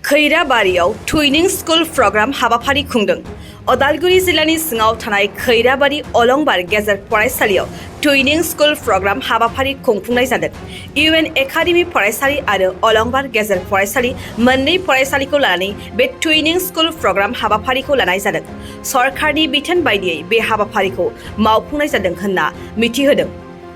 खैराबारियाव टुइनिं school programme हाबाफारि खुंदों। अदालगुरि जिल्लानि सिङाव थानाय खैराबारि अलंबार गेजेर फरायसालियाव टुइनिं स्कुल प्रग्राम हाबाफारि खुंफुंनाय जादों। इउएन एकाडेमि फरायसालि आरो अलंबार गेजेर फरायसालि मोननै फरायसालिखौ लानानै बे टुइनिं स्कुल प्रग्राम हाबाफारिखौ लानाय जादों। सरकारनि बिथोन बायदियै बे हाबाफारिखौ मावफुंनाय जादों होनना मिथिहोदों।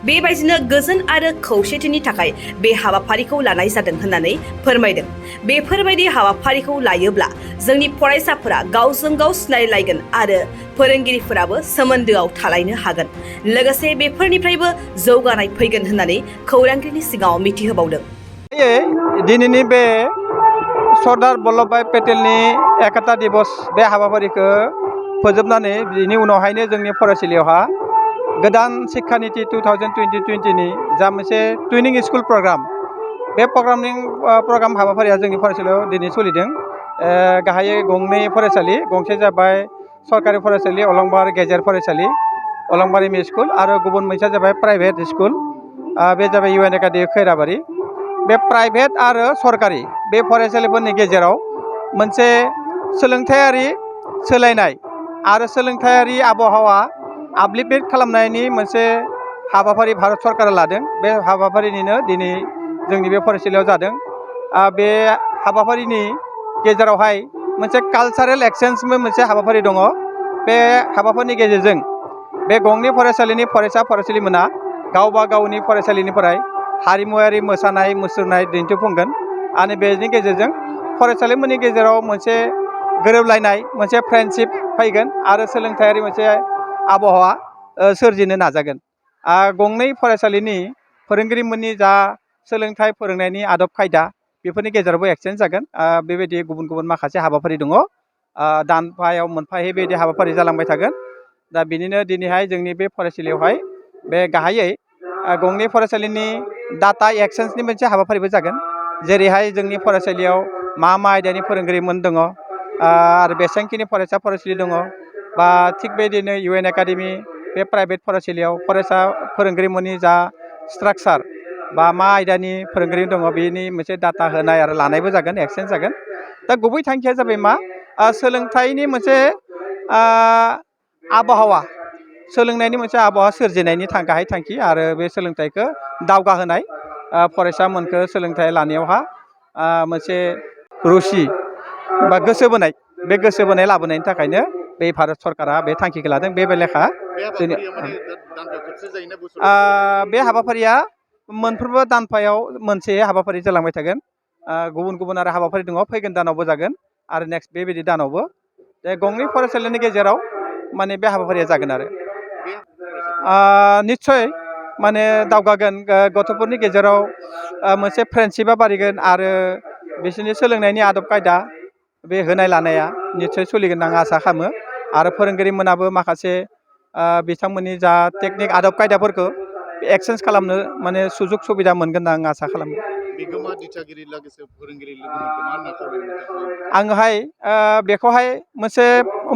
बेबायदिनो गोजोन आरो खौसेथिनि थाखाय बे हाबाफारिखौ लानाय जादों होननानै फोरमायदों। बेफोरबायदि हाबाफारिखौ लायोब्ला जोंनि फरायसाफोरा गावजों गाव सिनायलायगोन आरो फोरोंगिरिफोराबो सोमोन्दोआव थालायनो हागोन। लोगोसे बेफोरनिफ्रायबो जौगानाय फैगोन होननानै खौरांगिरिनि सिगाङाव मिथिहोबावदों। दिनैनि बे सरदार बल्लभभाई पेटेलनि एकता दिबस बे हाबाफारिखौ फोजोबनानै बिनि उनावहायनो जोंनि फरायसालियावहा गोदान शिक्षा नीति 2020 नि जा मोनसे टुइनिं स्कुल प्रग्राम बे प्रग्राम हाबाफारिया जोंनि फरायसालियाव दिनै सोलिदों। गाहायै गंनै फरायसालि, गंसे जाबाय सरकारि फरायसालि अलंबार गेजेर फरायसालि अलंबार एम इ स्कुल आरो गुबुन मोनसेया जाबाय प्राइभेट स्कुल, बे जाबाय इउएन एकाडेमि खैराबारि। बे प्राइभेट आरो सरकारि बे फरायसालिफोरनि गेजेराव मोनसे सोलोंथायारि सोलायनाय आरो सोलोंथायारि आबहावा आपलिफ्ट खालामनायनि मोनसे हाबाफारि भारत सरकारा लादों। बे हाबाफारिनिनो दिनै जोंनि बे फरायसालियाव जादों। बे हाबाफारिनि गेजेरावहाय मोनसे कालचारेल एक्सचेन्जबो मोनसे हाबाफारि दङ। बे हाबाफारिनि गेजेरजों बे गंनै फरायसालिनि फरायसा फरायसुलिमोना गावबा गावनि फरायसालिनिफ्राय हारिमुआरि मोसानाय मुसुरनाय दिन्थिफुंगोन आरो बेनि गेजेरजों फरायसालिफोरनि गेजेराव मोनसे गोरोबलायनाय मोनसे फ्रेन्डशिप फैगोन आरो सोलोंथायारि मोनसे आबहावा सोरजिनो नाजागोन। गंनै फरायसालिनि फोरोंगिरिमोननि जा सोलोंथाइ फोरोंनायनि आदब खायदा बेफोरनि गेजेरावबो एक्सचेन्ज जागोन। बेबायदि गुबुन गुबुन माखासे हाबाफारि दङ। दानफायाव मोनफायै बेबायदि हाबाफारि जालांबाय थागोन। दा बिनिनो दिनैहाय जोंनि बे फरायसालियावहाय बे गाहायै गंनै फरायसालिनि डाटा एक्सचेन्जनि मोनसे हाबाफारिबो जागोन। जेरैहाय जोंनि फरायसालियाव मा आयदानि फोरोंगिरिमोन दङ आरो बेसेबांखिनि फरायसा फरायसुलि दङ, बा थिग बेबायदिनो इउएन एकाडेमि बे प्राइभेट फरायसालियाव फरायसा फोरोंगिरिमोननि जा स्ट्राक्चार बा मा आयदानि फोरोंगिरि दङ बेनि मोनसे डाटा होनाय आरो लानायबो जागोन, एक्सचेन्ज जागोन। दा गुबै थांखिया जाबाय मा, सोलोंथाइनि मोनसे आबहावा, सोलोंनायनि मोनसे आबहावा सोरजिनायनि गाहाय थांखि आरो बे सोलोंथाइखौ दावगाहोनाय, फरायसामोनखौ सोलोंथाइ लानायावहा मोनसे रुसि बा गोसो बोनाय, बे गोसो बोनाय लाबोनायनि थाखायनो बे भारत सरकारा बे थांखिखौ लादों। बे लेखा बे हाबाफारिया मोनफ्रोमबो दानफायाव मोनसे हाबाफारि जालांबाय थागोन। गुबुन गुबुन आरो हाबाफारि दङ, फैगोन दानावबो जागोन आरो नेक्स्ट बेबायदि दानावबो बे गंनै फरायसालिनि गेजेराव माने बे हाबाफारिया जागोन आरो निस्सय माने दावगागोन। गथ'फोरनि गेजेराव मोनसे फ्रेन्डशिपा बारायगोन आरो बिसोरनि सोलोंनायनि आदब खायदा बे होनाय लानाया निस्सय सोलिगोन आं आसा खालामो। आरो फोरोंगिरिमोनाबो माखासे बिथांमोननि जा टेकनिक आदब खायदाफोरखौ एक्सचेन्ज खालामनो माने सुजुग सुबिदा मोनगोन होनना आं आसा खालामो। बिगोमा दिथागिरि लोगोसे फोरोंगिरि लोगोफोरखौ मा होनना खावलायनो? आङोहाय बेखौहाय मोनसे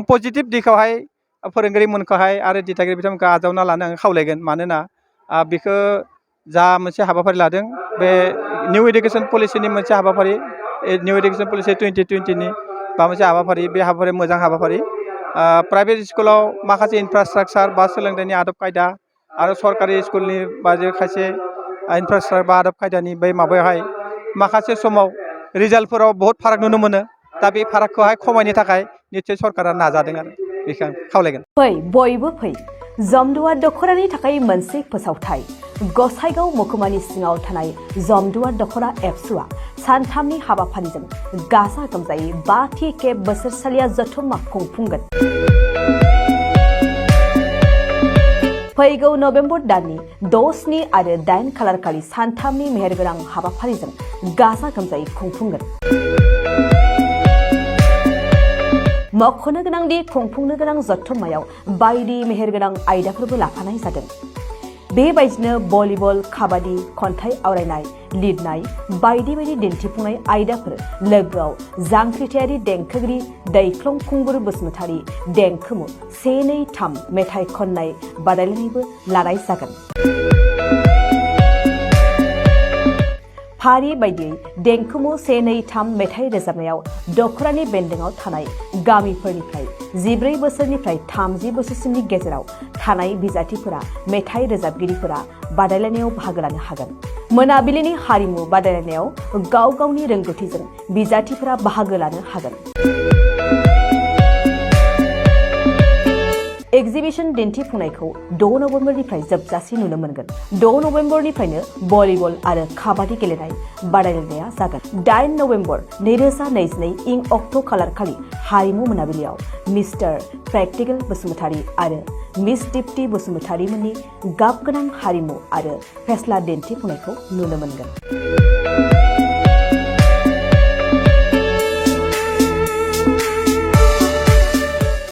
पजिटिभ दिगावहाय फोरोंगिरिमोनखौहाय आरो दिथागिरि बिथांमोनखौ आजावना लानो आं खावलायगोन। मानोना बेखौ जा मोनसे हाबाफारि लादों, बे निउ इडुकेसन पलिसिनि मोनसे हाबाफारि, निउ इडुकेसन पलिसि 2020नि बा मोनसे हाबाफारि, बे हाबाफारि मोजां हाबाफारि। प्राइभेट स्कुलाव माखासे इनफ्रास्ट्राक्चार बा सोलोंथाइनि आदब खायदा आरो सरकारि स्कुलनि बाजे खायसे इनफ्रास्ट्राक्चार बा आदब खायदानि बै माबायावहाय माखासे समाव रिजाल्टफोराव बहुत फाराग नुनो मोनो। दा बे फारागखौहाय खमायनो थाखाय निस्सय सरकारा नाजादों आरो बेखौ आं खावलायगोन। फै बयबो फै, जमदुवार दख'रानि थाखाय मोनसे फोसावथाय। गसाइगाव महकुमानि सिङाव थानाय जमदुवार दख'रा एबसुआ सानथामनि हाबाफारिजों गाजा गोमजायै 5थि खेब बोसोरसालिया जथुम्मा खुंफुंगोन। फैगौ नभेम्बर दाननि 6, 7 आरो 8 खालारखालि सानथामनि मेहेरगोनां हाबाफारिजों गाजा गोमजायै खुंफुंगोन। मख'नो गोनांदि खुंफुंनो गोनां जथुम्मायाव बायदि मेहेरगोनां आयदाफोरबो लाफानाय जादों। बेबायदिनो भलिबल, काबादि, खन्थाइ आवरायनाय, लिरनाय बायदि बायदि दिन्थिफुंनाय आयदाफोर, लोगोआव जांख्रिथायारि देंखोगिरि दैख्लं खुंगुर बसुमतारी देंखोमु 1, 2, 3 मेथाइ खननाय बादायलायनायबो लानाय जागोन। फारि बायदियै देंखोमु 1, 2, 3 मेथाइ रोजाबनायाव दखरानि बेन्दोंआव थानाय गामिफोरनिफ्राय 14 बोसोरनिफ्राय 30 बोसोरसिमनि गेजेराव थानाय बिजाथिफोरा मेथाइ रोजाबगिरिफोरा बादायलायनायाव बाहागो लानो हागोन। मोनाबिलिनि हारिमु बादायलायनायाव गाव गावनि रोंगौथिजों बिजाथिफोरा बाहागो लानो हागोन। एक्जिबिशन दिन्थिफुंनायखौ 6 नबेम्बरनिफ्राय जोबजासिम नुनो मोनगोन। 6 नबेम्बरनिफ्रायनो भलिबल आरो काबादि गेलेनाय बादायलायनाया जागोन। 8 नबेम्बर 2022 इं अक्ट' खालार खालि हारिमु मोनाबिलियाव मिस्टार प्रेक्टिकेल बसुमतारी आरो मिस दीप्ति बसुमतारी मोननि गाबगोनां हारिमु आरो फेस्ला दिन्थिफुंनायखौ नुनो मोनगोन।